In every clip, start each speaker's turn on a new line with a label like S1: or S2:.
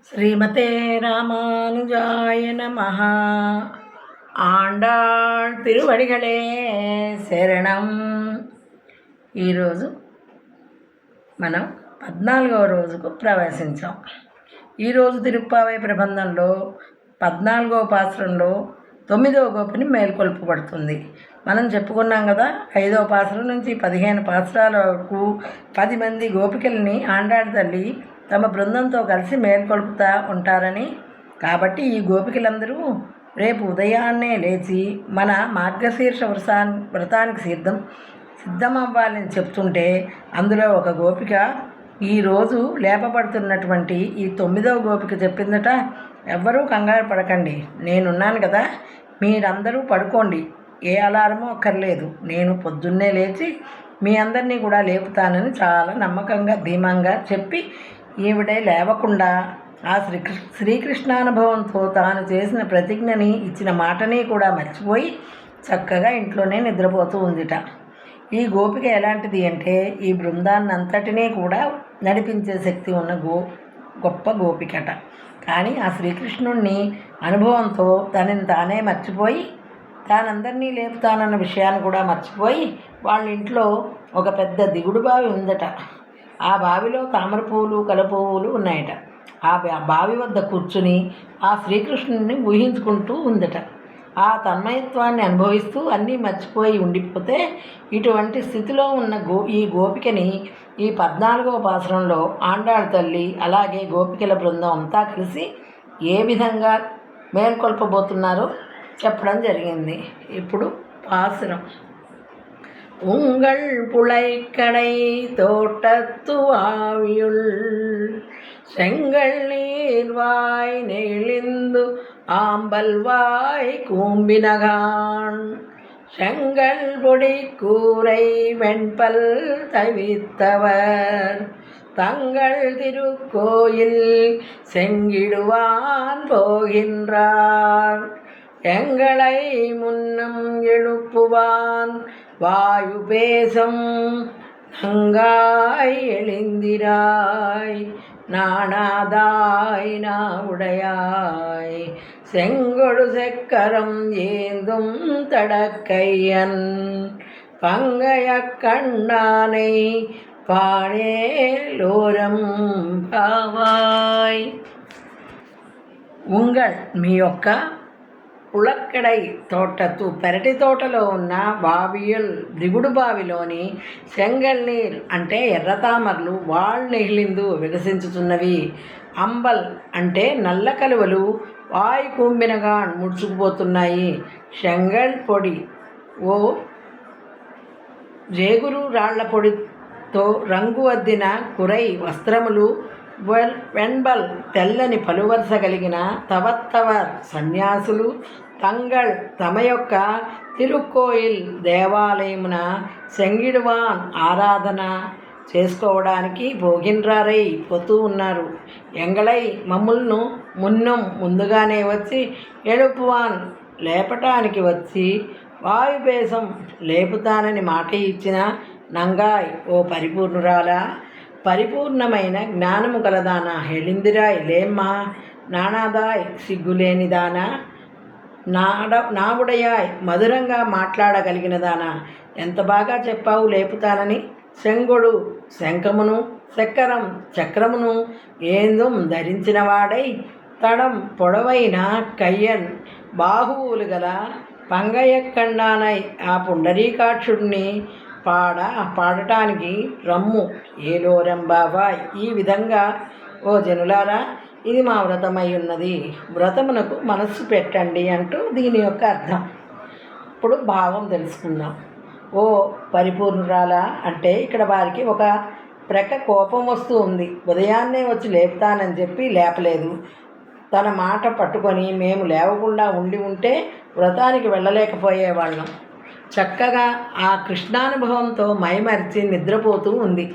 S1: శ్రీమతే రామానుజాయ నమః. ఆండాళ్ తిరువడిగళే శరణం. ఈరోజు మనం 14వ రోజుకు ప్రవేశించాం. ఈరోజు తిరుప్పావై ప్రబంధంలో 14వ పాసురంలో 9వ గోపిని మేల్కొల్పబడుతుంది. మనం చెప్పుకున్నాం కదా, 5వ పాసురం నుంచి 15 పాసురాల వరకు 10 మంది గోపికల్ని ఆండాళ్ తల్లి తమ బృందంతో కలిసి మేల్కొల్పుతూ ఉంటారని. కాబట్టి ఈ గోపికలందరూ రేపు ఉదయాన్నే లేచి మన మార్గశీర్ష వ్రతానికి సిద్ధమవ్వాలని చెప్తుంటే, అందులో ఒక గోపిక ఈరోజు లేపబడుతున్నటువంటి ఈ 9వ గోపిక చెప్పిందట, ఎవ్వరూ కంగారు పడకండి, నేనున్నాను కదా, మీరందరూ పడుకోండి, ఏ అలారమో అక్కర్లేదు, నేను పొద్దున్నే లేచి మీ అందరినీ కూడా లేపుతానని చాలా నమ్మకంగా ధీమంగా చెప్పి, ఈవిడే లేవకుండా ఆ శ్రీకృష్ణానుభవంతో తాను చేసిన ప్రతిజ్ఞని, ఇచ్చిన మాటని కూడా మర్చిపోయి చక్కగా ఇంట్లోనే నిద్రపోతూ ఉందిట. ఈ గోపిక ఎలాంటిది అంటే, ఈ బృందాన్నంతటినీ కూడా నడిపించే శక్తి ఉన్న గొప్ప గోపికట. కానీ ఆ శ్రీకృష్ణుణ్ణి అనుభవంతో తనని తానే మర్చిపోయి, తానందరినీ లేపుతానన్న విషయాన్ని కూడా మర్చిపోయి, వాళ్ళ ఇంట్లో ఒక పెద్ద దిగుడు బావి ఉందట. ఆ బావిలో తామర పువ్వులు, కలపువ్వులు ఉన్నాయట. ఆ బావి వద్ద కూర్చుని ఆ శ్రీకృష్ణుని ఊహించుకుంటూ ఉందట. ఆ తన్మయత్వాన్ని అనుభవిస్తూ అన్నీ మర్చిపోయి ఉండిపోతే, ఇటువంటి స్థితిలో ఉన్న ఈ గోపికని ఈ 14వ పాసురంలో ఆండాళ్ తల్లి అలాగే గోపికల బృందం అంతా కలిసి ఏ విధంగా మేల్కొల్పబోతున్నారో చెప్పడం జరిగింది. ఇప్పుడు పాసురం. உங்கள் புழைக்கடை தோட்டத்து ஆவியுள் செங்கல் நீர்வாய் நெளிந்து ஆம்பல்வாய் கூம்பினகான் செங்கல் பொடி கூரை வெண்பல் தவித்தவர் தங்கள் திருக்கோயில் செங்கிடுவான் போகின்றார். எங்களை முன்னம் எழுப்புவான் வாயு பேசம் நங்காய் எழுந்திராய் நாணாதாய் நாவுடையாய் செங்கொடு செக்கரம் ஏந்தும் தடக்கையன் பங்கைய கண்ணானை பாடேலோரம் பாவாய். உங்கள் మీ యొక్క పుళక్కడై తోటత్తు పెరటి తోటలో ఉన్న బావియుల్ దిగుడు బావిలోని సెంగల్ నీర్ అంటే ఎర్రతామరలు వాళ్ నెగిలిందు వికసించుతున్నవి. అంబల్ అంటే నల్ల కలువలు వాయు కుంభినగా ముడుచుకుపోతున్నాయి. శంగల్ పొడి ఓ జేగురు రాళ్ల పొడితో రంగు అద్దిన కురై వస్త్రములు, వెన్బల్ తెల్లని పలువరుస కలిగిన తవత్తవర్ సన్యాసులు, తంగళ్ తమ యొక్క తిరుక్కోయిల్ దేవాలయమున సెంగిడువాన్ ఆరాధన చేసుకోవడానికి భోగిన్రారై పోతూ ఉన్నారు. ఎంగళై మమ్ములను ముందుగానే వచ్చి ఎడుపువాన్ లేపటానికి వచ్చి వాయుపేసం లేపుతానని మాట ఇచ్చిన నంగాయ్ ఓ పరిపూర్ణురాలా, పరిపూర్ణమైన జ్ఞానము కలదానా, హెళిందిరాయ్ లేమ్మా, నానాదాయ్ సిగ్గులేనిదానా, నావుడయాయ్ మధురంగా మాట్లాడగలిగినదానా, ఎంత బాగా చెప్పావు లేపుతానని. శంగుడు శంఖమును, చక్రం చక్రమును ఏందుం ధరించినవాడై, తడం పొడవైన కయ్యన్ బాహువులు గల పంగయక్కండానై ఆ పుండరీకాక్షుడిని పాడటానికి రమ్ము ఏలోరంబాబాయ్. ఈ విధంగా ఓ జనులారా, ఇది మా వ్రతమై ఉన్నది, వ్రతమునకు మనస్సు పెట్టండి అంటూ దీని యొక్క అర్థం. ఇప్పుడు భావం తెలుసుకుందాం. ఓ పరిపూర్ణురాలా అంటే, ఇక్కడ వారికి ఒక ప్రక్క కోపం వస్తూ ఉంది. ఉదయాన్నే వచ్చి లేపుతానని చెప్పి లేపలేదు. తన మాట పట్టుకొని మేము లేవకుండా ఉంటే వ్రతానికి వెళ్ళలేకపోయేవాళ్ళం. చక్కగా ఆ కృష్ణానుభవంతో మైమరిచి నిద్రపోతూ ఉంది.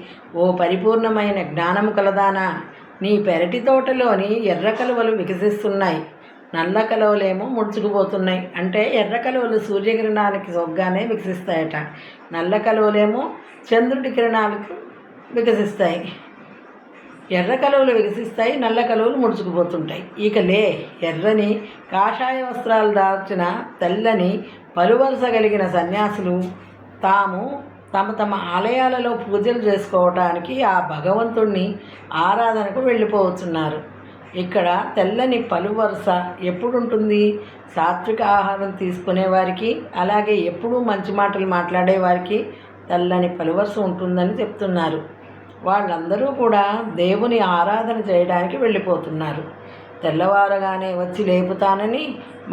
S1: ఓ పరిపూర్ణమైన జ్ఞానము కలదానా, నీ పెరటి తోటలోని ఎర్ర కలువలు వికసిస్తున్నాయి, నల్ల కలువలేమో ముడుచుకుపోతున్నాయి. అంటే ఎర్ర కలువలు సూర్యకిరణానికి సొగ్గానే వికసిస్తాయట, నల్ల కలువలేమో చంద్రుడి కిరణాలకు వికసిస్తాయి. ఎర్ర కలువలు వికసిస్తాయి, నల్ల కలువలు ముడుచుకుపోతుంటాయి. ఇక లే, ఎర్రని కాషాయ వస్త్రాలు దాల్చిన తెల్లని పలువరుస కలిగిన సన్యాసులు తాము తమ ఆలయాలలో పూజలు చేసుకోవటానికి ఆ భగవంతుణ్ణి ఆరాధనకు వెళ్ళిపోతున్నారు. ఇక్కడ తెల్లని పలువరుస ఎప్పుడుంటుంది? సాత్విక ఆహారం తీసుకునేవారికి, అలాగే ఎప్పుడూ మంచి మాటలు మాట్లాడేవారికి తెల్లని పలువరుస ఉంటుందని చెప్తున్నారు. వాళ్ళందరూ కూడా దేవుని ఆరాధన చేయడానికి వెళ్ళిపోతున్నారు. తెల్లవారగానే వచ్చి లేపుతానని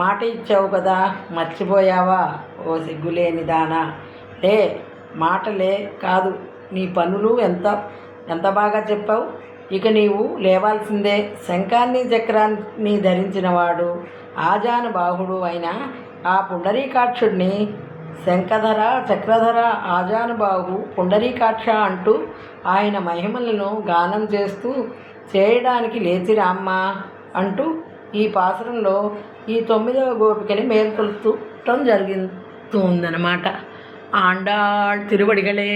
S1: మాట ఇచ్చావు కదా, మర్చిపోయావా ఓ సిగ్గులేని దానా? లే, మాటలే కాదు, నీ పనులు ఎంత బాగా చెప్పావు. ఇక నీవు లేవాల్సిందే. శంఖాన్ని చక్రాన్ని ధరించినవాడు ఆజానుబాహుడు అయిన ఆ పుండరీకాక్షుడిని శంఖధర చక్రధర ఆజానుబాహు పుండరీకాక్ష అంటూ ఆయన మహిమలను గానం చేస్తూ చేయడానికి లేచిరామ్మ అంటూ ఈ పాసురంలో ఈ 9వ గోపికని మేల్కొల్పటం జరుగుతుందన్నమాట. ఆండాళ్ తిరువడిగలే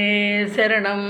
S1: శరణం.